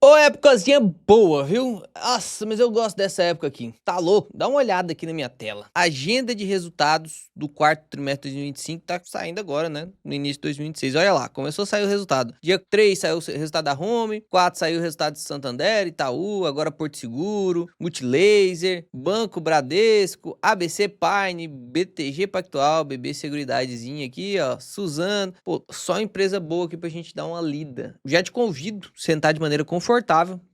Ô, épocazinha boa, viu? Nossa, mas eu gosto dessa época aqui. Tá louco? Dá uma olhada aqui na minha tela. Agenda de resultados do quarto trimestre de 2025 tá saindo agora, né? No início de 2026. Olha lá, começou a sair o resultado. Dia 3 saiu o resultado da Home, 4 saiu o resultado de Santander, Itaú, agora Porto Seguro, Multilaser, Banco Bradesco, ABC Pine, BTG Pactual, BB Seguridadezinha aqui, ó, Suzano. Pô, só empresa boa aqui pra gente dar uma lida. Já te convido a sentar de maneira confortável,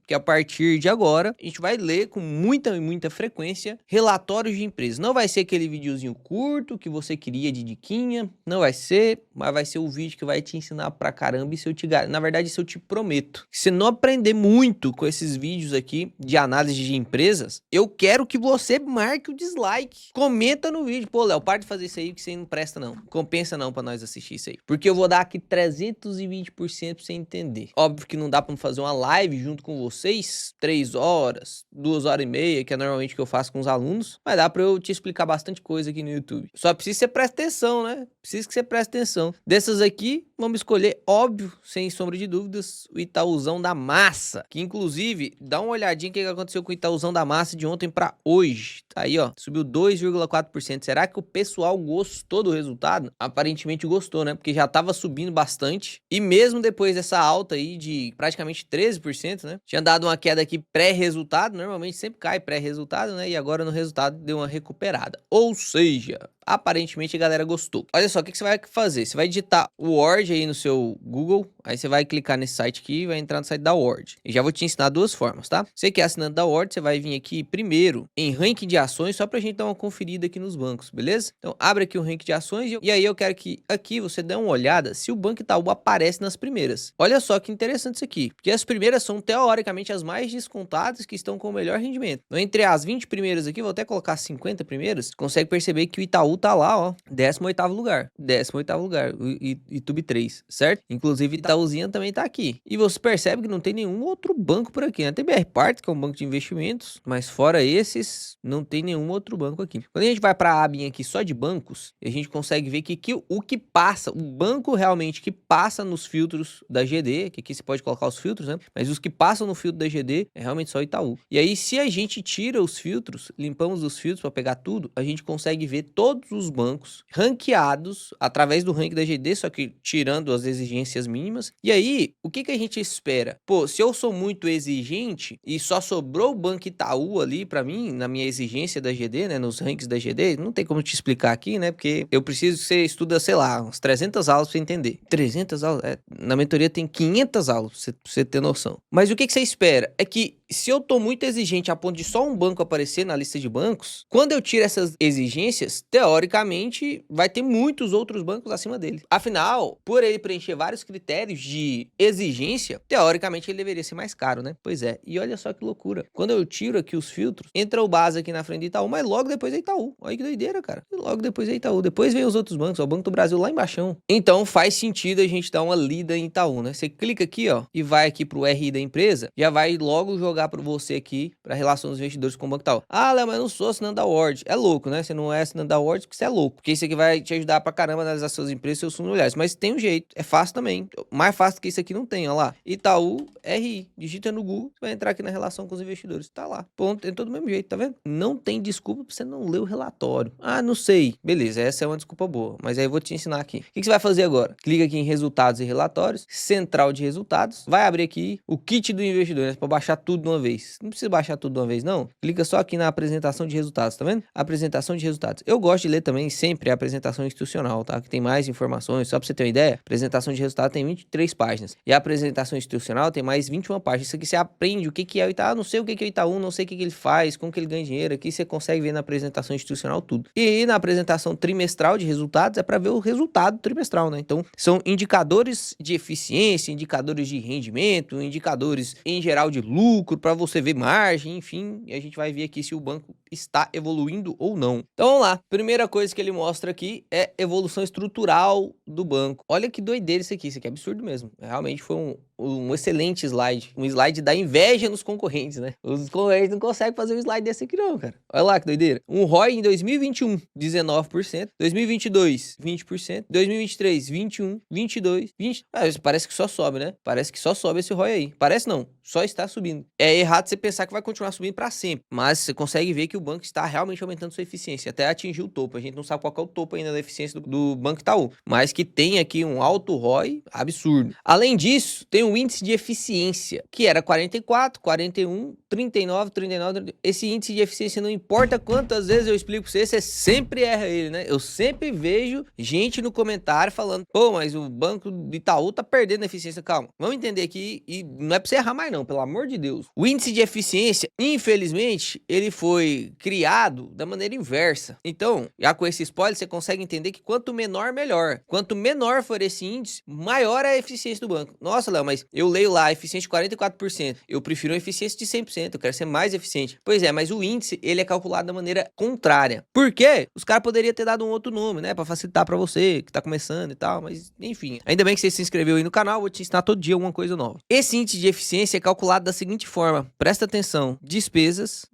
que a partir de agora a gente vai ler com muita frequência relatórios de empresas. Não vai ser aquele videozinho curto que você queria de diquinha, não vai ser, mas vai ser o vídeo que vai te ensinar pra caramba. E se eu te, na verdade, isso eu te prometo. Se você não aprender muito com esses vídeos aqui de análise de empresas, eu quero que você marque o dislike. Comenta no vídeo. Pô, Léo, para de fazer isso aí que você não presta não. Compensa não pra nós assistir isso aí. Porque eu vou dar aqui 320% pra você entender. Óbvio que não dá pra fazer uma live junto com vocês, 3 horas, 2 horas e meia, que é normalmente o que eu faço com os alunos, mas dá pra eu te explicar bastante coisa aqui no YouTube. Só precisa que você preste atenção, né? Precisa que você preste atenção. Dessas aqui, vamos escolher, óbvio, sem sombra de dúvidas, o Itaúzão da Massa, que inclusive, dá uma olhadinha o que aconteceu com o Itaúzão da Massa de ontem pra hoje. Tá aí, ó, subiu 2,4%. Será que o pessoal gostou do resultado? Aparentemente gostou, né? Porque já tava subindo bastante, e mesmo depois dessa alta aí de praticamente 13%, né? Tinha dado uma queda aqui pré-resultado, normalmente sempre cai pré-resultado, né? E agora no resultado deu uma recuperada. Ou seja, aparentemente a galera gostou. Olha só, o que você vai fazer? Você vai digitar o Word aí no seu Google, aí você vai clicar nesse site aqui e vai entrar no site da Word. E já vou te ensinar duas formas, tá? Você que é assinante da Word, você vai vir aqui primeiro em ranking de ações, só pra gente dar uma conferida aqui nos bancos, beleza? Então abre aqui o ranking de ações e aí eu quero que aqui você dê uma olhada se o Banco Itaú aparece nas primeiras. Olha só que interessante isso aqui, porque as primeiras são teoricamente as mais descontadas, que estão com o melhor rendimento. Então, entre as 20 primeiras aqui, vou até colocar 50 primeiras, consegue perceber que o Itaú tá lá, ó, 18º lugar. 18º lugar, e Tube 3, certo? Inclusive Itaúzinha também tá aqui. E você percebe que não tem nenhum outro banco por aqui, né? Tem BR Part, que é um banco de investimentos, mas fora esses, não tem nenhum outro banco aqui. Quando a gente vai pra abinha aqui só de bancos, a gente consegue ver que o que passa, o banco realmente que passa nos filtros da GD, que aqui você pode colocar os filtros, né? Mas os que passam no filtro da GD é realmente só Itaú. E aí, se a gente tira os filtros, limpamos os filtros para pegar tudo, a gente consegue ver todos os bancos ranqueados através do ranking da GD, só que tirando as exigências mínimas. E aí, o que a gente espera? Pô, se eu sou muito exigente e só sobrou o Banco Itaú ali para mim, na minha exigência da GD, né, nos rankings da GD, não tem como te explicar aqui, né, porque eu preciso que você estuda, sei lá, uns 300 aulas para você entender. 300 aulas? Na mentoria tem 500 aulas, pra você ter noção. Mas o que você espera? É que se eu tô muito exigente a ponto de só um banco aparecer na lista de bancos, quando eu tiro essas exigências, teoricamente, vai ter muitos outros bancos acima dele. Afinal, por ele preencher vários critérios de exigência, teoricamente ele deveria ser mais caro, né? Pois é. E olha só que loucura. Quando eu tiro aqui os filtros, entra o Base aqui na frente de Itaú, mas logo depois é Itaú. Olha que doideira, cara. E logo depois é Itaú. Depois vem os outros bancos, ó, o Banco do Brasil lá embaixo. Então faz sentido a gente dar uma lida em Itaú, né? Você clica aqui, ó, e vai aqui pro RI da empresa, já vai logo jogar para você aqui, para relação dos investidores com o Banco Itaú. Ah, Léo, mas eu não sou assinante da Word. É louco, né? Você não é assinante da Word porque você é louco. Porque isso aqui vai te ajudar pra caramba a analisar suas empresas, seus fundos imobiliários. Mas tem um jeito, é fácil também. Mais fácil que isso aqui não tem, ó lá. Itaú RI. Digita no Google, você vai entrar aqui na relação com os investidores. Tá lá. Ponto, tem todo o mesmo jeito, tá vendo? Não tem desculpa pra você não ler o relatório. Ah, não sei. Beleza, essa é uma desculpa boa. Mas aí eu vou te ensinar aqui. O que você vai fazer agora? Clica aqui em resultados e relatórios, central de resultados. Vai abrir aqui o kit do investidor, né? Pra baixar tudo de uma vez. Não precisa baixar tudo de uma vez, não. Clica só aqui na apresentação de resultados, tá vendo? Apresentação de resultados. Eu gosto de ler também sempre a apresentação institucional, tá? Que tem mais informações. Só pra você ter uma ideia, a apresentação de resultados tem 23 páginas. E a apresentação institucional tem mais 21 páginas. Isso aqui você aprende o que é o Itaú. Não sei o que é o Itaú, não sei o que ele faz, como que ele ganha dinheiro. Aqui você consegue ver na apresentação institucional tudo. E na apresentação trimestral de resultados é para ver o resultado trimestral, né? Então, são indicadores de eficiência, indicadores de rendimento, indicadores em geral de lucro, para você ver margem, enfim. E a gente vai ver aqui se o banco está evoluindo ou não. Então vamos lá, primeira coisa que ele mostra aqui é evolução estrutural do banco. Olha que doideira isso aqui é absurdo mesmo. Realmente foi um excelente slide, um slide da inveja nos concorrentes, né? Os concorrentes não conseguem fazer um slide desse aqui não, cara. Olha lá que doideira. Um ROI em 2021, 19%, 2022, 20%, 2023, 21, 22, 20. Parece que só sobe, né? Parece que só sobe esse ROI aí. Parece não, só está subindo. É errado você pensar que vai continuar subindo para sempre, mas você consegue ver que o banco está realmente aumentando sua eficiência, até atingir o topo. A gente não sabe qual é o topo ainda da eficiência do Banco Itaú, mas que tem aqui um alto ROI absurdo. Além disso, tem o índice de eficiência, que era 44, 41, 39, 39. Esse índice de eficiência, não importa quantas vezes eu explico pra você sempre erra ele, né? Eu sempre vejo gente no comentário falando, pô, mas o Banco do Itaú tá perdendo eficiência. Calma, vamos entender aqui, e não é pra você errar mais não, pelo amor de Deus. O índice de eficiência, infelizmente, ele foi criado da maneira inversa. Então, já com esse spoiler, você consegue entender que quanto menor, melhor. Quanto menor for esse índice, maior é a eficiência do banco. Nossa, Léo, mas eu leio lá, eficiência de 44%. Eu prefiro uma eficiência de 100%, eu quero ser mais eficiente. Pois é, mas o índice, ele é calculado da maneira contrária. Por quê? Os caras poderiam ter dado um outro nome, né? Pra facilitar pra você, que tá começando e tal, mas enfim. Ainda bem que você se inscreveu aí no canal, vou te ensinar todo dia alguma coisa nova. Esse índice de eficiência é calculado da seguinte forma, presta atenção, despesas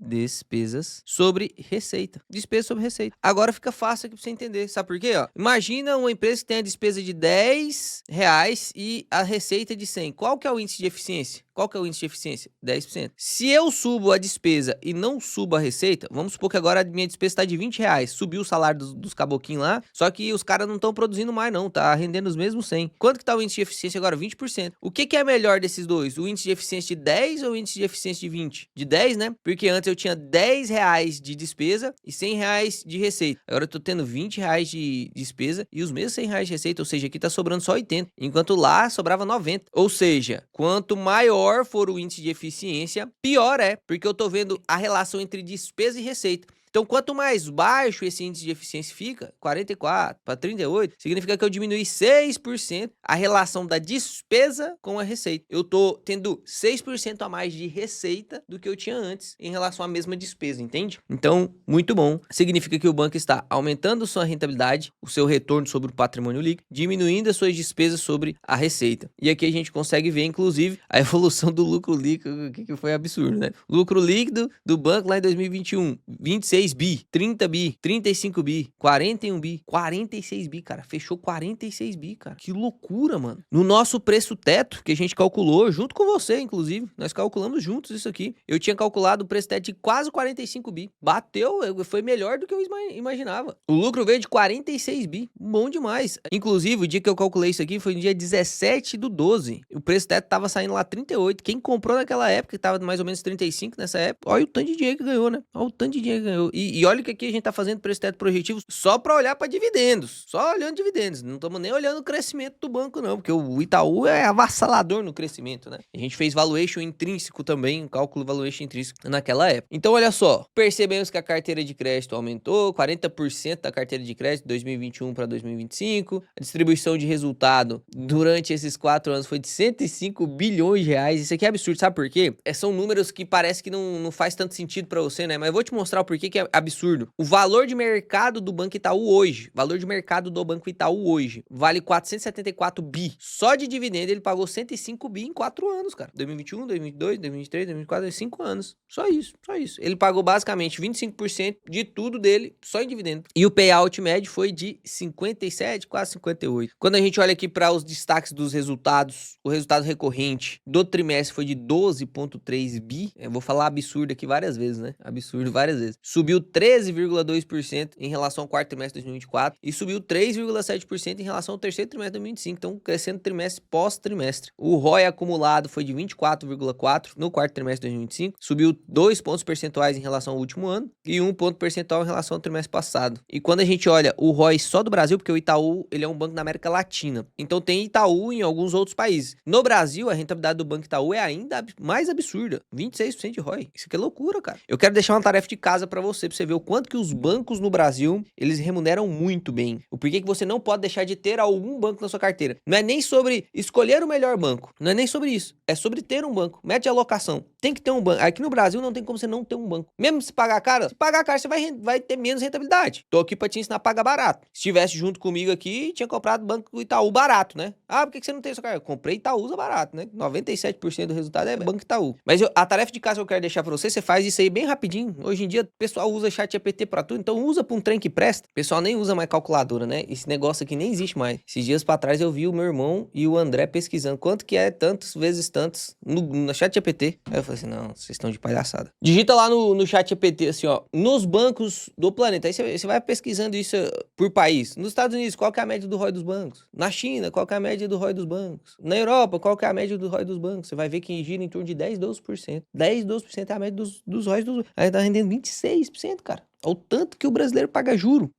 sobre receita. Despesa sobre receita. Agora fica fácil aqui pra você entender, sabe por quê? Ó, imagina uma empresa que tem a despesa de R$10 e a receita de 100. Qual que é o índice de eficiência? Qual que é o índice de eficiência? 10%. Se eu subo a despesa e não subo a receita, vamos supor que agora a minha despesa está de R$20. Subiu o salário dos caboquinhos lá, só que os caras não estão produzindo mais não, tá rendendo os mesmos 100. Quanto que tá o índice de eficiência agora? 20%. O que é melhor desses dois? O índice de eficiência de 10 ou o índice de eficiência de 20? De 10, né? Porque antes eu tinha R$10 de despesa e R$100 de receita. Agora eu tô tendo R$20 de despesa e os mesmos R$100 de receita, ou seja, aqui tá sobrando só 80, enquanto lá sobrava 90. Ou seja, quanto maior for o índice de eficiência, pior é, porque eu tô vendo a relação entre despesa e receita. Então, quanto mais baixo esse índice de eficiência fica, 44 para 38, significa que eu diminui 6% a relação da despesa com a receita. Eu tô tendo 6% a mais de receita do que eu tinha antes em relação à mesma despesa, entende? Então, muito bom. Significa que o banco está aumentando sua rentabilidade, o seu retorno sobre o patrimônio líquido, diminuindo as suas despesas sobre a receita. E aqui a gente consegue ver, inclusive, a evolução do lucro líquido, que foi absurdo, né? Lucro líquido do banco lá em 2021, 26 bi, 30 bi, 35 bi, 41 bi, 46 bi, cara. Fechou 46 bi, cara. Que loucura, mano. No nosso preço teto, que a gente calculou, junto com você, inclusive, nós calculamos juntos isso aqui. Eu tinha calculado o preço teto de quase 45 bi. Bateu, foi melhor do que eu imaginava. O lucro veio de 46 bi. Bom demais. Inclusive, o dia que eu calculei isso aqui foi no dia 17/12. O preço teto tava saindo lá 38. Quem comprou naquela época, que tava mais ou menos 35 nessa época, olha o tanto de dinheiro que ganhou, né? Olha o tanto de dinheiro que ganhou. E olha que aqui a gente tá fazendo preço teto projetivo só para olhar para dividendos, só olhando dividendos, não estamos nem olhando o crescimento do banco não, porque o Itaú é avassalador no crescimento, né? A gente fez valuation intrínseco também, um cálculo valuation intrínseco naquela época. Então olha só, percebemos que a carteira de crédito aumentou, 40% da carteira de crédito de 2021 para 2025, a distribuição de resultado durante esses 4 anos foi de 105 bilhões de reais, isso aqui é absurdo, sabe por quê? São números que parece que não faz tanto sentido para você, né? Mas eu vou te mostrar o porquê que é absurdo. O valor de mercado do Banco Itaú hoje, valor de mercado do Banco Itaú hoje, vale 474 bi. Só de dividendo ele pagou 105 bi em 4 anos, cara. 2021, 2022, 2023, 2024, 5 anos. Só isso, só isso. Ele pagou basicamente 25% de tudo dele só em dividendo. E o payout médio foi de 57, quase 58. Quando a gente olha aqui para os destaques dos resultados, o resultado recorrente do trimestre foi de 12,3 bi. Eu vou falar absurdo aqui várias vezes, né? Absurdo várias vezes. Subiu 13,2% em relação ao quarto trimestre de 2024 e subiu 3,7% em relação ao terceiro trimestre de 2025, então crescendo trimestre pós-trimestre. O ROI acumulado foi de 24,4% no quarto trimestre de 2025, subiu 2 pontos percentuais em relação ao último ano e 1 ponto percentual em relação ao trimestre passado. E quando a gente olha o ROI só do Brasil, porque o Itaú ele é um banco da América Latina, então tem Itaú em alguns outros países. No Brasil, a rentabilidade do Banco Itaú é ainda mais absurda, 26% de ROI. Isso aqui é loucura, cara. Eu quero deixar uma tarefa de casa para você. pra você ver o quanto que os bancos no Brasil, eles remuneram muito bem. O porquê que você não pode deixar de ter algum banco na sua carteira. Não é nem sobre escolher o melhor banco, não é nem sobre isso. É sobre ter um banco. Mete de alocação. Tem que ter um banco. Aqui no Brasil não tem como você não ter um banco. Mesmo se pagar caro, você vai ter menos rentabilidade. Tô aqui pra te ensinar a pagar barato. Se estivesse junto comigo aqui, tinha comprado Banco Itaú barato, né? Ah, por que você não tem sua carteira? Eu comprei Itaúsa barato, né? 97% do resultado é Banco Itaú. Mas a tarefa de casa que eu quero deixar pra você faz isso aí bem rapidinho. Hoje em dia, o pessoal usa ChatGPT pra tudo, então usa pra um trem que presta. O pessoal nem usa mais calculadora, né? Esse negócio aqui nem existe mais. Esses dias pra trás eu vi o meu irmão e o André pesquisando quanto que é tantos vezes tantos no ChatGPT. Aí eu falei assim, não, vocês estão de palhaçada. Digita lá no ChatGPT assim, ó, nos bancos do planeta. Aí você vai pesquisando isso por país. Nos Estados Unidos, qual que é a média do ROI dos bancos? Na China, qual que é a média do ROI dos bancos? Na Europa, qual que é a média do ROI dos bancos? Você vai ver que gira em torno de 10, 12%. 10, 12% é a média dos ROIs dos bancos. Aí tá rendendo 26%, cara. Olha o tanto que o brasileiro paga juro.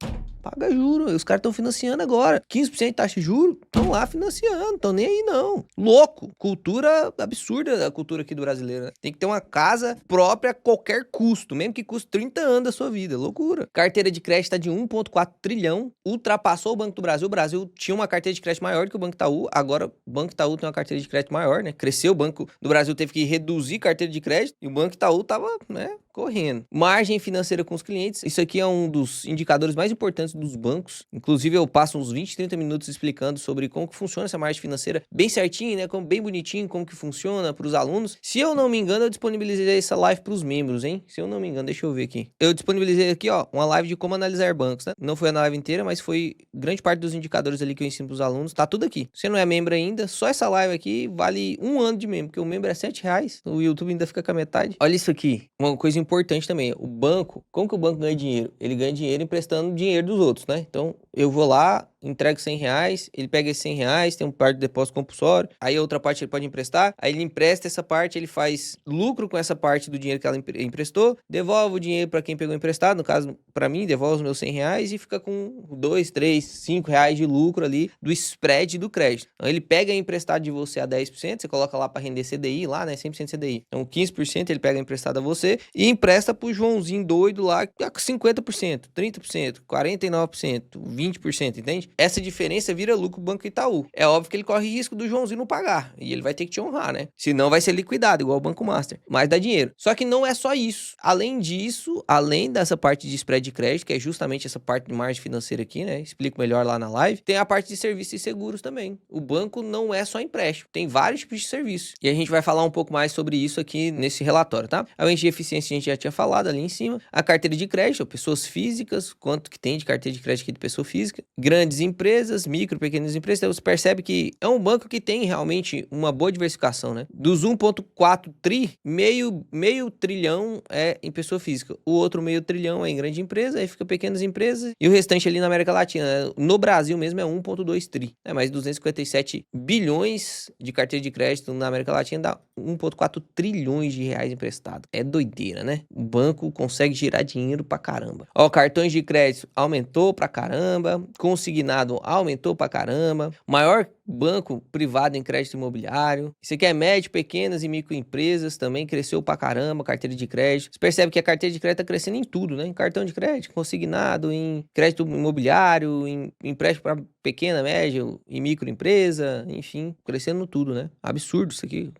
Paga juro, os caras estão financiando agora. 15% de taxa de juro, estão lá financiando, estão nem aí não. Louco, cultura absurda a cultura aqui do brasileiro, né? Tem que ter uma casa própria a qualquer custo, mesmo que custe 30 anos da sua vida, loucura. Carteira de crédito está de 1,4 trilhão, ultrapassou o Banco do Brasil. O Brasil tinha uma carteira de crédito maior que o Banco Itaú, agora o Banco Itaú tem uma carteira de crédito maior, né? Cresceu, o Banco do Brasil teve que reduzir carteira de crédito e o Banco Itaú tava, né, correndo. Margem financeira com os clientes, isso aqui é um dos indicadores mais importantes dos bancos. Inclusive eu passo uns 20, 30 minutos explicando sobre como que funciona essa margem financeira bem certinho, né, bem bonitinho, como que funciona para os alunos. Se eu não me engano, eu disponibilizei essa live para os membros, hein? Se eu não me engano, deixa eu ver aqui. Eu disponibilizei aqui, ó, uma live de como analisar bancos, né? Não foi a live inteira, mas foi grande parte dos indicadores ali que eu ensino para os alunos. Tá tudo aqui. Se você não é membro ainda, só essa live aqui vale 1 ano de membro, porque o membro é R$7. O YouTube ainda fica com a metade. Olha isso aqui. Uma coisa importante também. O banco, como que o banco ganha dinheiro? Ele ganha dinheiro emprestando dinheiro dos outros, né? Então, eu vou lá, entrego R$100, ele pega esses R$100, tem um parte de depósito compulsório, aí a outra parte ele pode emprestar, aí ele empresta essa parte, ele faz lucro com essa parte do dinheiro que ela emprestou, devolve o dinheiro para quem pegou emprestado, no caso, para mim, devolve os meus R$100 e fica com 2, 3, R$5 de lucro ali do spread do crédito. Então, ele pega emprestado de você a 10%, você coloca lá para render CDI lá, né, 100% CDI. Então, 15% ele pega emprestado a você e empresta pro Joãozinho doido lá, com 50%, 30%, 49%, 20%, entende? Essa diferença vira lucro pro Banco Itaú. É óbvio que ele corre risco do Joãozinho não pagar. E ele vai ter que te honrar, né? Senão vai ser liquidado, igual o Banco Master. Mas dá dinheiro. Só que não é só isso. Além disso, além dessa parte de spread de crédito, que é justamente essa parte de margem financeira aqui, né? Explico melhor lá na live. Tem a parte de serviços e seguros também. O banco não é só empréstimo. Tem vários tipos de serviços. E a gente vai falar um pouco mais sobre isso aqui nesse relatório, tá? A ente de eficiência a gente já tinha falado ali em cima. A carteira de crédito, pessoas físicas, quanto que tem de carteira de crédito aqui de pessoa física. Grandes empresas, micro, pequenas empresas. Então você percebe que é um banco que tem realmente uma boa diversificação, né? Dos 1,4 tri, meio trilhão é em pessoa física. O outro meio trilhão é em grande empresa, aí fica pequenas empresas. E o restante ali na América Latina, né? No Brasil mesmo é 1,2 tri. É mais 257 bilhões de carteira de crédito na América Latina dá 1,4 trilhões de reais emprestado. É doideira, né? O banco consegue girar dinheiro pra caramba. Ó, cartões de crédito aumentou pra caramba, consignado aumentou pra caramba, maior banco privado em crédito imobiliário. Isso aqui é médio, pequenas e microempresas, também cresceu pra caramba, carteira de crédito. Você percebe que a carteira de crédito tá crescendo em tudo, né? Em cartão de crédito, consignado, em crédito imobiliário, em empréstimo para pequena, média e microempresa, enfim, crescendo tudo, né? Absurdo isso aqui.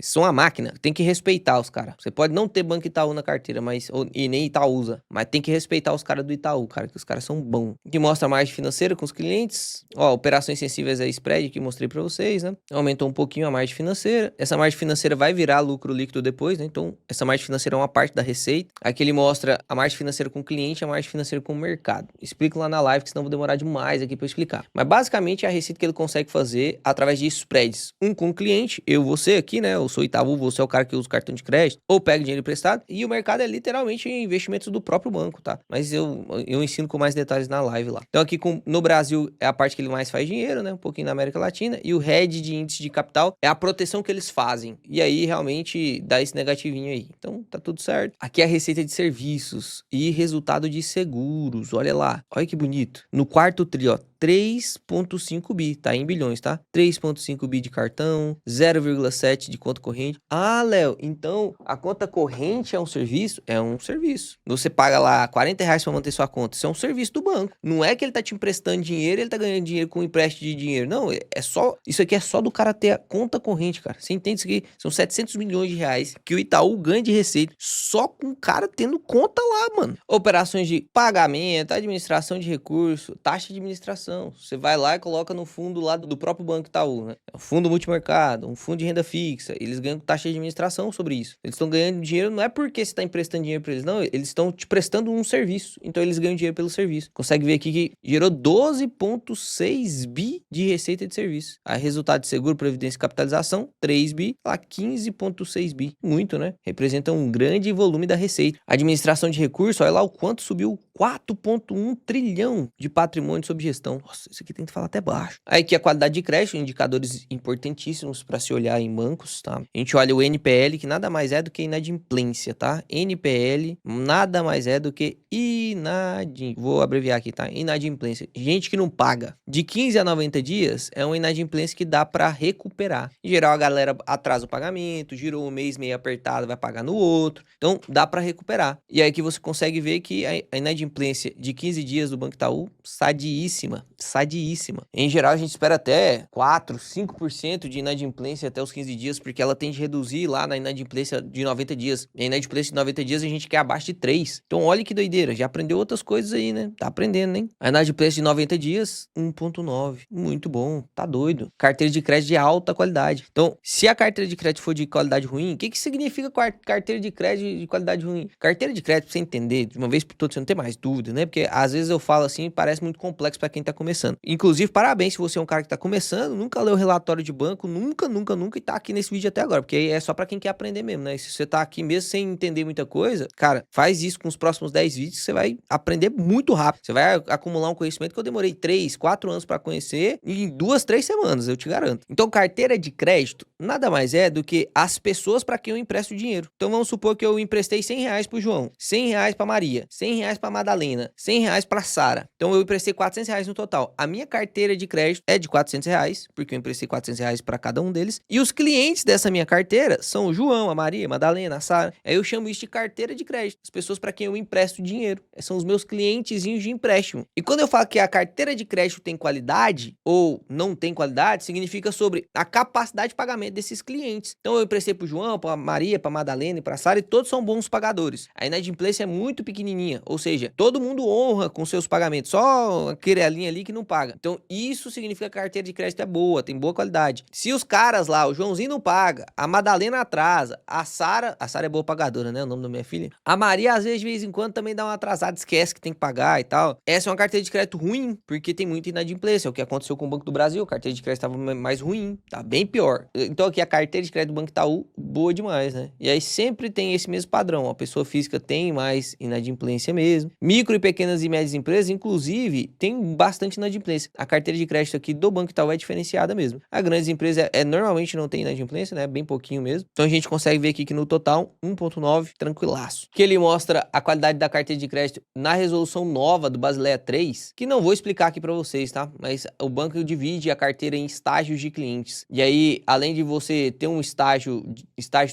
São uma máquina. Tem que respeitar os caras. Você pode não ter Banco Itaú na carteira, e nem Itaúsa, mas tem que respeitar os caras do Itaú, cara, que os caras são bons. Que mostra a margem financeira com os clientes. Ó, operações sensíveis a spread que mostrei pra vocês, né? Aumentou um pouquinho a margem financeira. Essa margem financeira vai virar lucro líquido depois, né? Então, essa margem financeira é uma parte da receita. Aqui ele mostra a margem financeira com o cliente e a margem financeira com o mercado. Explico lá na live, que senão vou demorar demais aqui pra eu explicar. Mas basicamente é a receita que ele consegue fazer através de spreads. Um com o cliente, você aqui, né? Eu sou Itaú, você é o cara que usa o cartão de crédito ou pega dinheiro emprestado. E o mercado é literalmente investimentos do próprio banco, tá? Mas eu ensino com mais detalhes na live lá. Então aqui no Brasil é a parte que ele mais faz dinheiro, né? Um pouquinho na América Latina. E o hedge de índice de capital é a proteção que eles fazem. E aí realmente dá esse negativinho aí. Então tá tudo certo. Aqui é a receita de serviços e resultado de seguros. Olha lá. Olha que bonito. No quarto tri, ó. 3,5 bi, tá em bilhões, tá? 3,5 bi de cartão, 0,7 de conta corrente. Ah, Léo, então a conta corrente é um serviço? É um serviço. Você paga lá R$ 40 pra manter sua conta. Isso é um serviço do banco. Não é que ele tá te emprestando dinheiro, ele tá ganhando dinheiro com empréstimo de dinheiro. Não, é só. Isso aqui é só do cara ter a conta corrente, cara. Você entende isso aqui? São 700 milhões de reais que o Itaú ganha de receita só com o cara tendo conta lá, mano. Operações de pagamento, administração de recursos, taxa de administração. Você vai lá e coloca no fundo lá do próprio Banco Itaú, né? Um fundo multimercado, um fundo de renda fixa. Eles ganham taxa de administração sobre isso. Eles estão ganhando dinheiro, não é porque você está emprestando dinheiro para eles, não. Eles estão te prestando um serviço. Então eles ganham dinheiro pelo serviço. Consegue ver aqui que gerou 12,6 bi de receita de serviço. Aí resultado de seguro, previdência e capitalização, 3 bi, lá 15,6 bi. Muito, né? Representa um grande volume da receita. Administração de recursos, olha lá o quanto subiu, 4,1 trilhão de patrimônio sob gestão. Nossa, isso aqui tem que falar até baixo. Aí aqui a qualidade de crédito, indicadores importantíssimos para se olhar em bancos, tá? A gente olha o NPL, que nada mais é do que inadimplência, tá? NPL nada mais é do que vou abreviar aqui, tá? Inadimplência. Gente que não paga. De 15 a 90 dias é uma inadimplência que dá para recuperar. Em geral, a galera atrasa o pagamento, girou um mês meio apertado, vai pagar no outro. Então, dá para recuperar. E aí que você consegue ver que a inadimplência de 15 dias do Banco Itaú, sadiíssima. Sadiíssima. Em geral, a gente espera até 4, 5% de inadimplência até os 15 dias, porque ela tende a reduzir lá na inadimplência de 90 dias. E a inadimplência de 90 dias a gente quer abaixo de 3. Então, olha que doideira. Já aprendeu outras coisas aí, né? Tá aprendendo, hein? A inadimplência de 90 dias, 1,9. Muito bom. Tá doido. Carteira de crédito de alta qualidade. Então, se a carteira de crédito for de qualidade ruim, o que significa carteira de crédito de qualidade ruim? Carteira de crédito, pra você entender, de uma vez por todas, você não tem mais dúvida, né? Porque às vezes eu falo assim e parece muito complexo pra quem tá começando. Inclusive, parabéns se você é um cara que tá começando, nunca leu relatório de banco, nunca, e tá aqui nesse vídeo até agora, porque aí é só pra quem quer aprender mesmo, né? E se você tá aqui mesmo sem entender muita coisa, cara, faz isso com os próximos 10 vídeos que você vai aprender muito rápido. Você vai acumular um conhecimento que eu demorei 3, 4 anos pra conhecer em 2, 3 semanas, eu te garanto. Então, carteira de crédito nada mais é do que as pessoas pra quem eu empresto dinheiro. Então, vamos supor que eu emprestei R$ 100 pro João, R$ 100 pra Maria, R$ 100 pra Madalena, R$ 100 pra Sara. Então, eu emprestei R$ 400 no total. A minha carteira de crédito é de R$ 400, porque eu emprestei R$ 400 pra cada um deles. E os clientes dessa minha carteira são o João, a Maria, a Madalena, a Sara. Aí eu chamo isso de carteira de crédito. As pessoas pra quem eu empresto dinheiro. São os meus clientezinhos de empréstimo. E quando eu falo que a carteira de crédito tem qualidade ou não tem qualidade, significa sobre a capacidade de pagamento desses clientes. Então eu emprestei pro João, pra Maria, pra Madalena e pra Sara, e todos são bons pagadores. A inadimplência é muito pequenininha, ou seja, todo mundo honra com seus pagamentos, só aquele linha ali que não paga. Então isso significa que a carteira de crédito é boa, tem boa qualidade. Se os caras lá, o Joãozinho não paga, a Madalena atrasa, a Sara é boa pagadora, né, o nome da minha filha. A Maria às vezes de vez em quando também dá uma atrasada, esquece que tem que pagar e tal. Essa é uma carteira de crédito ruim, porque tem muita inadimplência. É o que aconteceu com o Banco do Brasil, a carteira de crédito estava mais ruim, tá bem pior. Então aqui a carteira de crédito do Banco Itaú, boa demais, né? E aí sempre tem esse mesmo padrão, a pessoa física tem mais inadimplência mesmo. Micro e pequenas e médias empresas, inclusive, tem bastante inadimplência. A carteira de crédito aqui do Banco Itaú é diferenciada mesmo. A grandes empresas normalmente não tem inadimplência, né? Bem pouquinho mesmo. Então a gente consegue ver aqui que no total, 1,9, tranquilaço. Que ele mostra a qualidade da carteira de crédito na resolução nova do Basileia 3, que não vou explicar aqui para vocês, tá? Mas o banco divide a carteira em estágios de clientes. E aí, além de você ter um estágio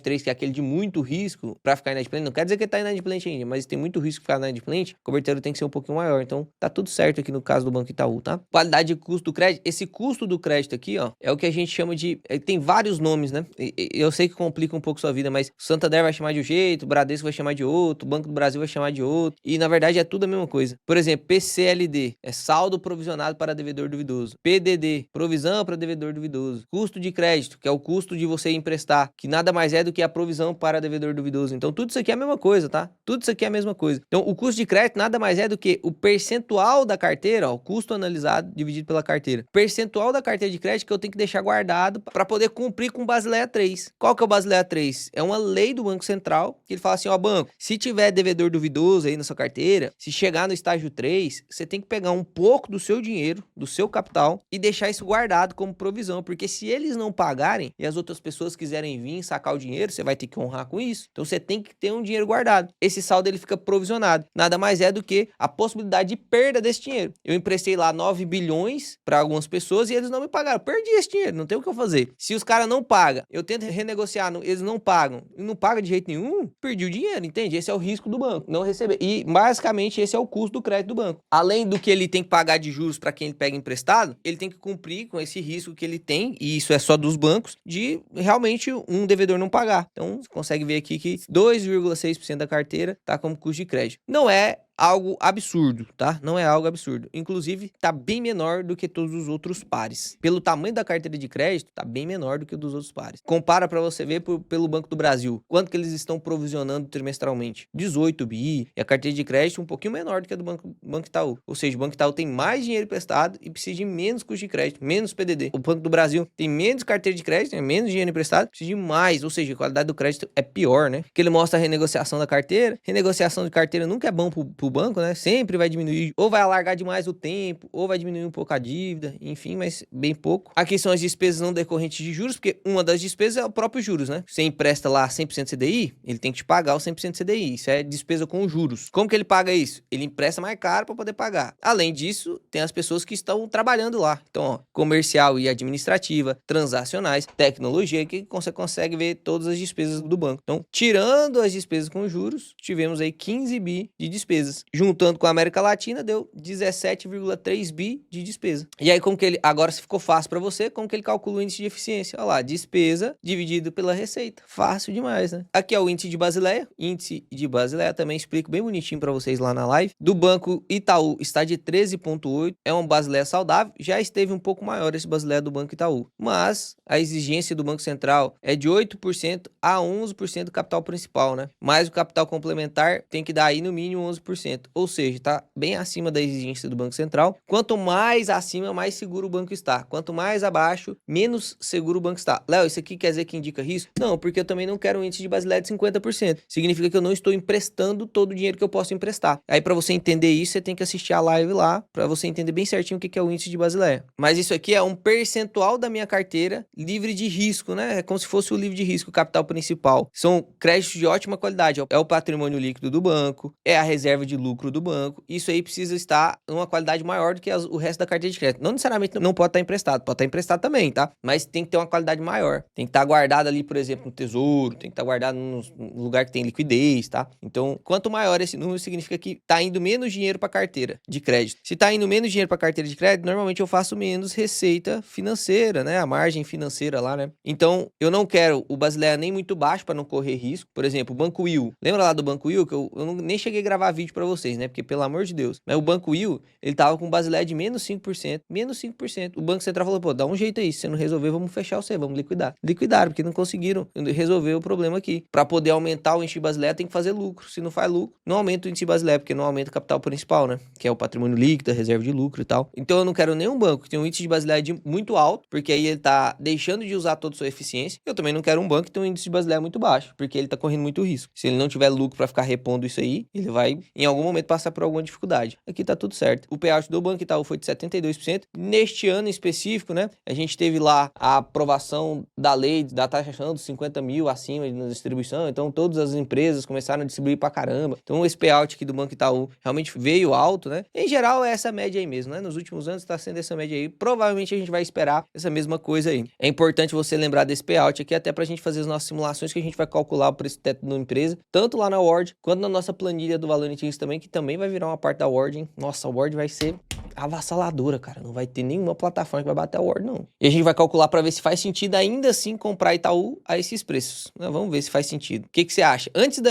3, que é aquele de muito risco para ficar inadimplente, não quer dizer que tá inadimplente ainda, mas tem muito risco de ficar inadimplente, a cobertura tem que ser um pouquinho maior. Então, tá tudo certo aqui no caso do Banco Itaú, tá? Qualidade de custo do crédito. Esse custo do crédito aqui, ó, é o que a gente chama de... Tem vários nomes, né? Eu sei que complica um pouco sua vida, mas o Santander vai chamar de um jeito, o Bradesco vai chamar de outro, o Banco do Brasil vai chamar de outro. E, na verdade, é tudo a mesma coisa. Por exemplo, PCLD é saldo provisionado para devedor duvidoso. PDD, provisão para devedor duvidoso. Custo de crédito, que é o custo de você emprestar, que nada mais é do que a provisão para devedor duvidoso. Então, tudo isso aqui é a mesma coisa, tá? Tudo isso aqui é a mesma coisa. Então, o custo de crédito nada mais é do que o percentual da carteira, ó, o custo analisado dividido pela carteira. Percentual da carteira de crédito que eu tenho que deixar guardado para poder cumprir com o Basileia 3. Qual que é o Basileia 3? É uma lei do Banco Central que ele fala assim, ó, banco, se tiver devedor duvidoso aí na sua carteira, se chegar no estágio 3, você tem que pegar um pouco do seu dinheiro, do seu capital e deixar isso guardado como provisão, porque se eles não pagarem e as outras pessoas quiserem vir sacar o dinheiro, você vai ter que honrar com isso. Então você tem que ter um dinheiro guardado. Esse saldo ele fica provisionado. Nada mais é do que a possibilidade de perda desse dinheiro. Eu emprestei lá 9 bilhões para algumas pessoas e eles não me pagaram. Eu perdi esse dinheiro, não tem o que eu fazer. Se os caras não pagam, eu tento renegociar, eles não pagam e não pagam de jeito nenhum, perdi o dinheiro, entende? Esse é o risco do banco, não receber. E basicamente esse é o custo do crédito do banco. Além do que ele tem que pagar de juros para quem ele pega emprestado, ele tem que cumprir com esse risco que ele tem, e isso é só dos bancos, de realmente um devedor não pagar. Então, você consegue ver aqui que 2,6% da carteira tá como custo de crédito. Não é algo absurdo, tá? Não é algo absurdo. Inclusive, tá bem menor do que todos os outros pares. Pelo tamanho da carteira de crédito, tá bem menor do que o dos outros pares. Compara para você ver pelo Banco do Brasil. Quanto que eles estão provisionando trimestralmente? 18 bi. E a carteira de crédito um pouquinho menor do que a do Banco Itaú. Ou seja, o Banco Itaú tem mais dinheiro emprestado e precisa de menos custo de crédito, menos PDD. O Banco do Brasil tem menos carteira de crédito, tem menos dinheiro emprestado, precisa de mais. Ou seja, a qualidade do crédito é pior, né? Porque ele mostra a renegociação da carteira. Renegociação de carteira nunca é bom pro banco, né? Sempre vai diminuir, ou vai alargar demais o tempo, ou vai diminuir um pouco a dívida, enfim, mas bem pouco. Aqui são as despesas não decorrentes de juros, porque uma das despesas é o próprio juros, né? Você empresta lá 100% CDI, ele tem que te pagar o 100% CDI. Isso é despesa com juros. Como que ele paga isso? Ele empresta mais caro para poder pagar. Além disso, tem as pessoas que estão trabalhando lá. Então, ó, comercial e administrativa, transacionais, tecnologia, que você consegue ver todas as despesas do banco. Então, tirando as despesas com juros, tivemos aí 15 bi de despesas. Juntando com a América Latina, deu 17,3 bi de despesa. E aí, como que ele... Agora, se ficou fácil para você, como que ele calcula o índice de eficiência? Olha lá, despesa dividido pela receita. Fácil demais, né? Aqui é o índice de Basileia. Índice de Basileia, também explico bem bonitinho para vocês lá na live. Do Banco Itaú está de 13,8. É um Basileia saudável. Já esteve um pouco maior esse Basileia do Banco Itaú. Mas a exigência do Banco Central é de 8% a 11% do capital principal, né? Mais o capital complementar tem que dar aí no mínimo 11%. Ou seja, está bem acima da exigência do Banco Central. Quanto mais acima, mais seguro o banco está. Quanto mais abaixo, menos seguro o banco está. Léo, isso aqui quer dizer que indica risco? Não, porque eu também não quero um índice de Basileia de 50%. Significa que eu não estou emprestando todo o dinheiro que eu posso emprestar. Aí, para você entender isso, você tem que assistir a live lá, para você entender bem certinho o que é o índice de Basileia. Mas isso aqui é um percentual da minha carteira livre de risco, né? É como se fosse o livre de risco, o capital principal. São créditos de ótima qualidade. É o patrimônio líquido do banco, é a reserva de lucro do banco. Isso aí precisa estar numa qualidade maior do que o resto da carteira de crédito. Não necessariamente não pode estar emprestado, pode estar emprestado também, tá? Mas tem que ter uma qualidade maior. Tem que estar guardado ali, por exemplo, no tesouro, tem que estar guardado num lugar que tem liquidez, tá? Então, quanto maior esse número, significa que tá indo menos dinheiro para carteira de crédito. Se tá indo menos dinheiro para carteira de crédito, normalmente eu faço menos receita financeira, né? A margem financeira lá, né? Então, eu não quero o Basileia nem muito baixo para não correr risco. Por exemplo, o Banco Will. Lembra lá do Banco Will que eu nem cheguei a gravar vídeo para vocês, né? Porque, pelo amor de Deus. Mas o Banco Will, ele tava com Basileia de menos 5%. Menos 5%. O Banco Central falou, pô, dá um jeito aí. Se você não resolver, vamos fechar você, vamos liquidar. Liquidaram, porque não conseguiram resolver o problema aqui. Para poder aumentar o índice de Basileia, tem que fazer lucro. Se não faz lucro, não aumenta o índice de Basileia, porque não aumenta o capital principal, né? Que é o patrimônio líquido, a reserva de lucro e tal. Então, eu não quero nenhum banco que tenha um índice de Basileia muito alto, porque aí ele tá deixando de usar toda a sua eficiência. Eu também não quero um banco que tenha um índice de Basileia muito baixo, porque ele tá correndo muito risco. Se ele não tiver lucro para ficar repondo isso aí, ele vai, em algum momento, passar por alguma dificuldade. Aqui tá tudo certo. O payout do Banco Itaú foi de 72%. Neste ano em específico, né? A gente teve lá a aprovação da lei da taxação dos 50 mil acima na distribuição. Então, todas as empresas começaram a distribuir pra caramba. Então, esse payout aqui do Banco Itaú realmente veio alto, né? Em geral, é essa média aí mesmo, né? Nos últimos anos tá sendo essa média aí. Provavelmente a gente vai esperar essa mesma coisa aí. É importante você lembrar desse payout aqui, até pra gente fazer as nossas simulações que a gente vai calcular o preço teto da empresa, tanto lá na Ward, quanto na nossa planilha do Valor Integris também, que também vai virar uma parte da Ward, hein? Nossa, a Ward vai ser avassaladora, cara. Não vai ter nenhuma plataforma que vai bater a Ward, não. E a gente vai calcular para ver se faz sentido ainda assim comprar Itaú a esses preços. Vamos ver se faz sentido. O que você acha? Antes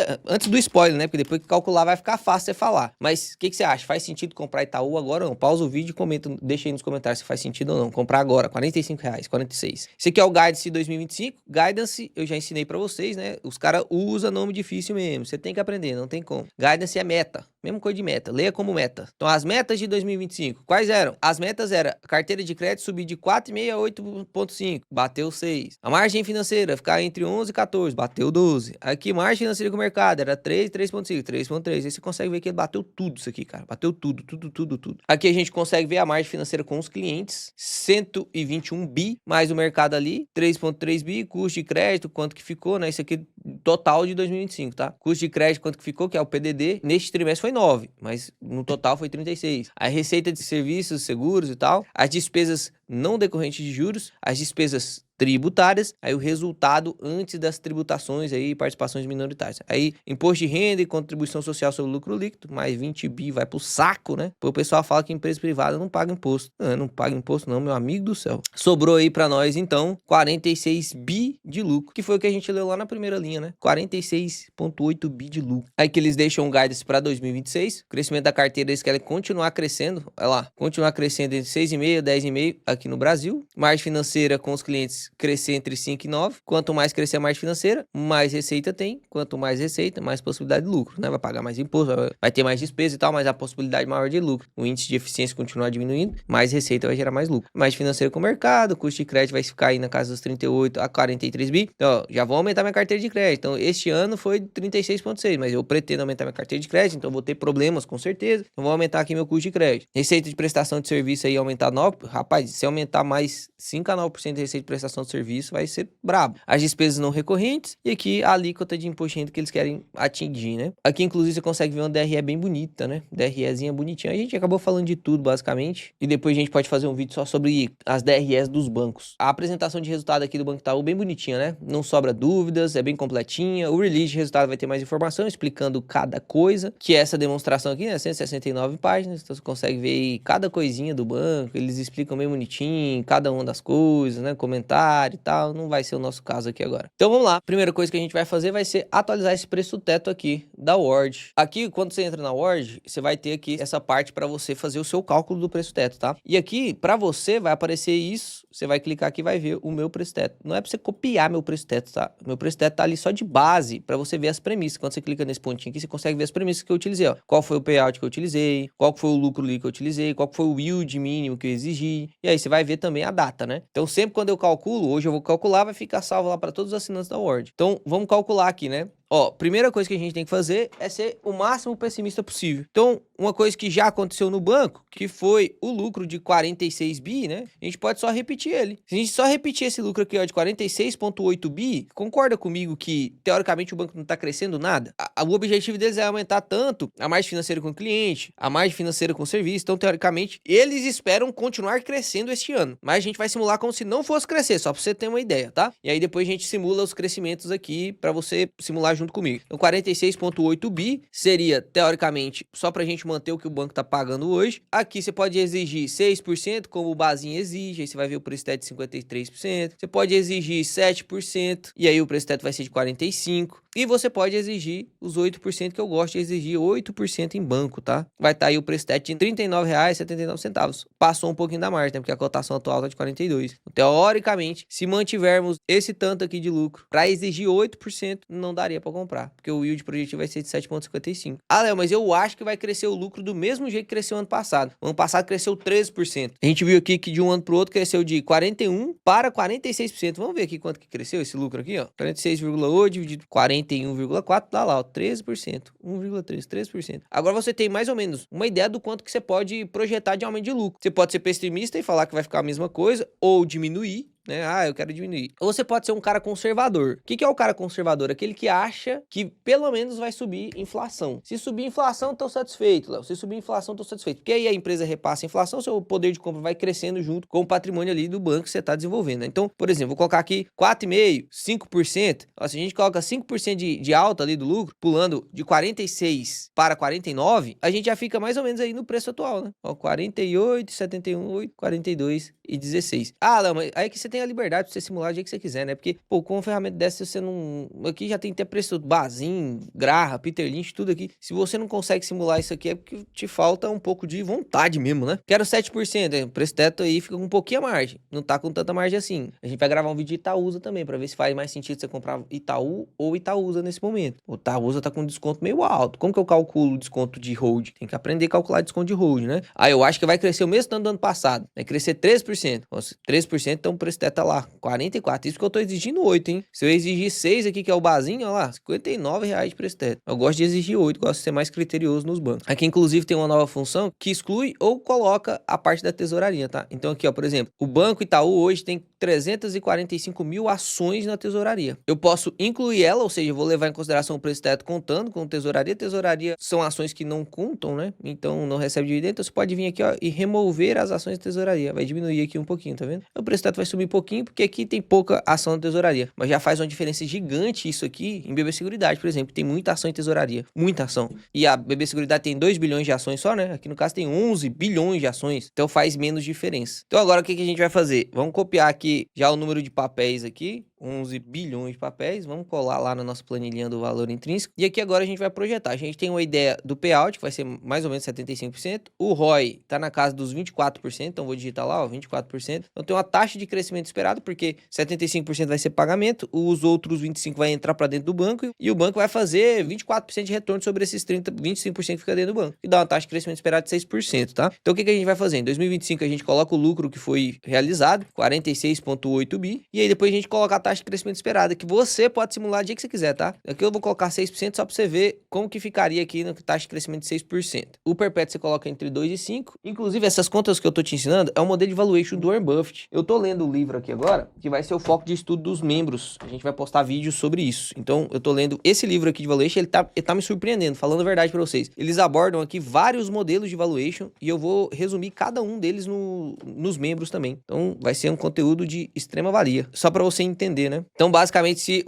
do spoiler, né? Porque depois que calcular vai ficar fácil você falar. Mas o que você acha? Faz sentido comprar Itaú agora ou não? Pausa o vídeo e comenta, deixa aí nos comentários se faz sentido ou não. Comprar agora, R$45, 46. Esse aqui é o Guidance 2025. Guidance, eu já ensinei para vocês, né? Os caras usam nome difícil mesmo. Você tem que aprender, não tem como. Guidance é meta. Mesma coisa de meta. Leia como meta. Então, as metas de 2025. Quais eram? As metas eram carteira de crédito subir de 4,5 a 8,5. Bateu 6. A margem financeira ficar entre 11 e 14. Bateu 12. Aqui, margem financeira com o mercado era 3, 3,5, 3,3. Aí você consegue ver que ele bateu tudo isso aqui, cara. Bateu tudo, tudo, tudo, tudo. Aqui a gente consegue ver a margem financeira com os clientes. 121 bi, mais o mercado ali. 3,3 bi, custo de crédito, quanto que ficou, né? Isso aqui total de 2025, tá? Custo de crédito, quanto que ficou, que é o PDD, neste trimestre foi 9, mas no total foi 36. A receita de serviços, seguros e tal, as despesas não decorrentes de juros, as despesas tributárias, aí o resultado antes das tributações aí, participações minoritárias. Aí, imposto de renda e contribuição social sobre o lucro líquido, mais 20 bi vai pro saco, né? O pessoal fala que empresa privada não paga imposto. Não paga imposto não, meu amigo do céu. Sobrou aí pra nós, então, 46 bi de lucro, que foi o que a gente leu lá na primeira linha, né? 46,8 bi de lucro. Aí que eles deixam um guidance pra 2026, o crescimento da carteira eles querem continuar crescendo, olha lá, continuar crescendo entre 6,5 e 10,5 aqui no Brasil. Margem financeira com os clientes crescer entre 5 e 9. Quanto mais crescer a margem financeira, mais receita tem. Quanto mais receita, mais possibilidade de lucro, né? Vai pagar mais imposto, vai ter mais despesa e tal, mas a possibilidade maior de lucro. O índice de eficiência continuar diminuindo, mais receita vai gerar mais lucro. Margem financeira com o mercado, o custo de crédito vai ficar aí na casa dos 38 a 43 bi. Então, ó, já vou aumentar minha carteira de crédito. Então, este ano foi 36,6, mas eu pretendo aumentar minha carteira de crédito, então vou ter problemas com certeza. Então, vou aumentar aqui meu custo de crédito. Receita de prestação de serviço aí aumentar 9. Rapaz, se aumentar mais 5 a 9% de receita de prestação de serviço, vai ser brabo. As despesas não recorrentes e aqui a alíquota de imposto de renda que eles querem atingir, né? Aqui, inclusive, você consegue ver uma DRE bem bonita, né? DREzinha bonitinha. A gente acabou falando de tudo, basicamente, e depois a gente pode fazer um vídeo só sobre as DREs dos bancos. A apresentação de resultado aqui do Banco Itaú bem bonitinha, né? Não sobra dúvidas, é bem completinha. O release de resultado vai ter mais informação explicando cada coisa, que é essa demonstração aqui, né? 169 páginas, então você consegue ver aí cada coisinha do banco, eles explicam bem bonitinho, cada uma das coisas, né? Comentário e tal, não vai ser o nosso caso aqui agora. Então vamos lá, primeira coisa que a gente vai fazer vai ser atualizar esse preço teto aqui da Word. Aqui, quando você entra na Word, você vai ter aqui essa parte para você fazer o seu cálculo do preço teto, tá? E aqui, para você, vai aparecer isso, você vai clicar aqui e vai ver o meu preço teto. Não é para você copiar meu preço teto, tá? Meu preço teto tá ali só de base, para você ver as premissas. Quando você clica nesse pontinho aqui, você consegue ver as premissas que eu utilizei, ó. Qual foi o payout que eu utilizei, qual foi o lucro líquido que eu utilizei, qual foi o yield mínimo que eu exigi. E aí você vai ver também a data, né? Então sempre quando eu calculo, hoje eu vou calcular, vai ficar salvo lá para todos os assinantes da Word. Então vamos calcular aqui, né? Ó, primeira coisa que a gente tem que fazer é ser o máximo pessimista possível. Então, uma coisa que já aconteceu no banco, que foi o lucro de 46 bi, né? A gente pode só repetir ele. Se a gente só repetir esse lucro aqui, ó, de 46,8 bi, concorda comigo que, teoricamente, o banco não tá crescendo nada? O objetivo deles é aumentar tanto a margem financeira com o cliente, a margem financeira com o serviço. Então, teoricamente, eles esperam continuar crescendo este ano. Mas a gente vai simular como se não fosse crescer, só pra você ter uma ideia, tá? E aí depois a gente simula os crescimentos aqui pra você simular junto comigo. Então, 46,8 bi seria, teoricamente, só pra gente manter o que o banco tá pagando hoje. Aqui você pode exigir 6%, como o Basinha exige, aí você vai ver o preço teto de 53%. Você pode exigir 7%, e aí o preço teto vai ser de 45%. E você pode exigir os 8%, que eu gosto de exigir 8% em banco, tá? Vai estar aí o preço teto de R$ 39,79. Passou um pouquinho da margem, né? Porque a cotação atual tá de 42. Então, teoricamente, se mantivermos esse tanto aqui de lucro para exigir 8%, não daria para comprar, porque o yield projetivo vai ser de 7,55. Ah, Léo, mas eu acho que vai crescer o lucro do mesmo jeito que cresceu ano passado. O ano passado cresceu 13%. A gente viu aqui que de um ano para o outro cresceu de 41% para 46%. Vamos ver aqui quanto que cresceu esse lucro aqui, ó. 46,8 dividido por 41,4 dá lá, ó, 13%. 1,3, 13%. Agora você tem mais ou menos uma ideia do quanto que você pode projetar de aumento de lucro. Você pode ser pessimista e falar que vai ficar a mesma coisa, ou diminuir, né? Ah, eu quero diminuir. Ou você pode ser um cara conservador. O que é o cara conservador? Aquele que acha que pelo menos vai subir inflação. Se subir inflação, tô satisfeito, Léo. Se subir inflação, tô satisfeito. Porque aí a empresa repassa a inflação, seu poder de compra vai crescendo junto com o patrimônio ali do banco que você está desenvolvendo, né? Então, por exemplo, vou colocar aqui 4,5%, 5%. Ó, se a gente coloca 5% de alta ali do lucro, pulando de 46 para 49, a gente já fica mais ou menos aí no preço atual, né? Ó, 48, 71, 42 e 16. Ah, Léo, mas aí que você tem a liberdade pra você simular o jeito que você quiser, né? Porque, pô, com uma ferramenta dessa, você não... Aqui já tem até preço Bazin, Graha, Peter Lynch, tudo aqui. Se você não consegue simular isso aqui, é porque te falta um pouco de vontade mesmo, né? Quero 7%, né? O preço teto aí fica com um pouquinho a margem. Não tá com tanta margem assim. A gente vai gravar um vídeo de Itaúsa também, pra ver se faz mais sentido você comprar Itaú ou Itaúsa nesse momento. O Itaúsa tá com um desconto meio alto. Como que eu calculo o desconto de hold? Tem que aprender a calcular desconto de hold, né? Aí eu acho que vai crescer o mesmo tanto do ano passado. Vai crescer 3%. Nossa, 3%, então o preço Prestado tá lá, 44. Isso que eu tô exigindo 8, hein? Se eu exigir 6 aqui, que é o basinho, ó lá, R$ 59 de Prestado. Eu gosto de exigir 8, gosto de ser mais criterioso nos bancos. Aqui, inclusive, tem uma nova função que exclui ou coloca a parte da tesouraria, tá? Então aqui, ó, por exemplo, o Banco Itaú hoje tem 345 mil ações na tesouraria. Eu posso incluir ela, ou seja, eu vou levar em consideração o preço teto contando com tesouraria. Tesouraria são ações que não contam, né? Então não recebe dividendo. Então você pode vir aqui, ó, e remover as ações da tesouraria. Vai diminuir aqui um pouquinho, tá vendo? O preço teto vai subir um pouquinho porque aqui tem pouca ação na tesouraria. Mas já faz uma diferença gigante isso aqui em BB Seguridade, por exemplo. Tem muita ação em tesouraria. Muita ação. E a BB Seguridade tem 2 bilhões de ações só, né? Aqui no caso tem 11 bilhões de ações. Então faz menos diferença. Então agora o que a gente vai fazer? Vamos copiar aqui já o número de papéis aqui, 11 bilhões de papéis, vamos colar lá na nossa planilhinha do valor intrínseco, e aqui agora a gente vai projetar, a gente tem uma ideia do payout, que vai ser mais ou menos 75%, o ROI tá na casa dos 24%, então vou digitar lá, ó, 24%, então tem uma taxa de crescimento esperado, porque 75% vai ser pagamento, os outros 25% vai entrar para dentro do banco, e o banco vai fazer 24% de retorno sobre esses 25% que fica dentro do banco, e dá uma taxa de crescimento esperado de 6%, tá? Então o que a gente vai fazer? Em 2025 a gente coloca o lucro que foi realizado, 46,8 bi, e aí depois a gente coloca a taxa de crescimento esperada, que você pode simular o dia que você quiser, tá? Aqui eu vou colocar 6% só pra você ver como que ficaria aqui na taxa de crescimento de 6%. O perpétuo você coloca entre 2 e 5. Inclusive, essas contas que eu tô te ensinando é um modelo de valuation do Warren Buffett. Eu tô lendo o livro aqui agora, que vai ser o foco de estudo dos membros. A gente vai postar vídeos sobre isso. Então, eu tô lendo esse livro aqui de valuation, ele tá me surpreendendo, falando a verdade pra vocês. Eles abordam aqui vários modelos de valuation e eu vou resumir cada um deles nos membros também. Então, vai ser um conteúdo de extrema valia. Só pra você entender, né? Então, basicamente, se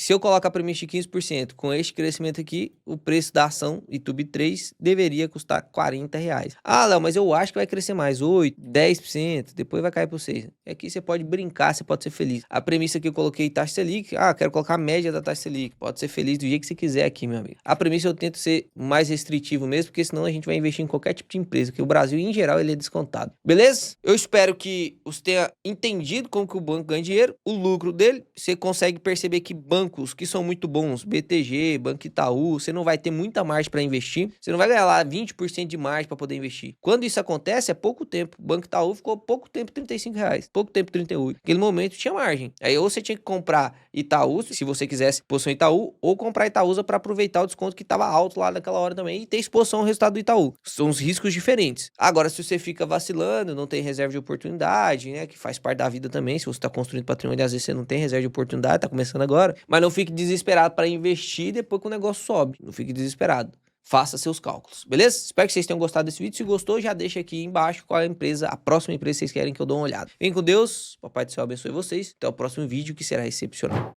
eu colocar a premissa de 15% com este crescimento aqui, o preço da ação YouTube 3 deveria custar R$ 40. Ah, Léo, mas eu acho que vai crescer mais, 8, 10%, depois vai cair para 6. Aqui você pode brincar, você pode ser feliz. A premissa que eu coloquei taxa Selic, quero colocar a média da taxa Selic. Pode ser feliz do jeito que você quiser aqui, meu amigo. A premissa eu tento ser mais restritivo mesmo, porque senão a gente vai investir em qualquer tipo de empresa, que o Brasil, em geral, ele é descontado. Beleza? Eu espero que você tenha entendido como que o banco ganha dinheiro, o lucro dele. Você consegue perceber que bancos que são muito bons, BTG, Banco Itaú, você não vai ter muita margem para investir. Você não vai ganhar lá 20% de margem para poder investir. Quando isso acontece, é pouco tempo. O Banco Itaú ficou pouco tempo R$ 35, pouco tempo 38. Naquele momento tinha margem. Aí ou você tinha que comprar Itaú, se você quisesse posição Itaú, ou comprar Itaúsa para aproveitar o desconto que estava alto lá naquela hora também e ter exposição ao resultado do Itaú. São os riscos diferentes. Agora, se você fica vacilando, não tem reserva de oportunidade, né, que faz parte da vida também, se você está construindo patrimônio, às vezes você não tem reserva de oportunidade, tá começando agora, mas não fique desesperado para investir depois que o negócio sobe. Não fique desesperado. Faça seus cálculos, beleza? Espero que vocês tenham gostado desse vídeo. Se gostou, já deixa aqui embaixo qual é a próxima empresa que vocês querem que eu dê uma olhada. Vem com Deus, Papai do Céu abençoe vocês. Até o próximo vídeo que será excepcional.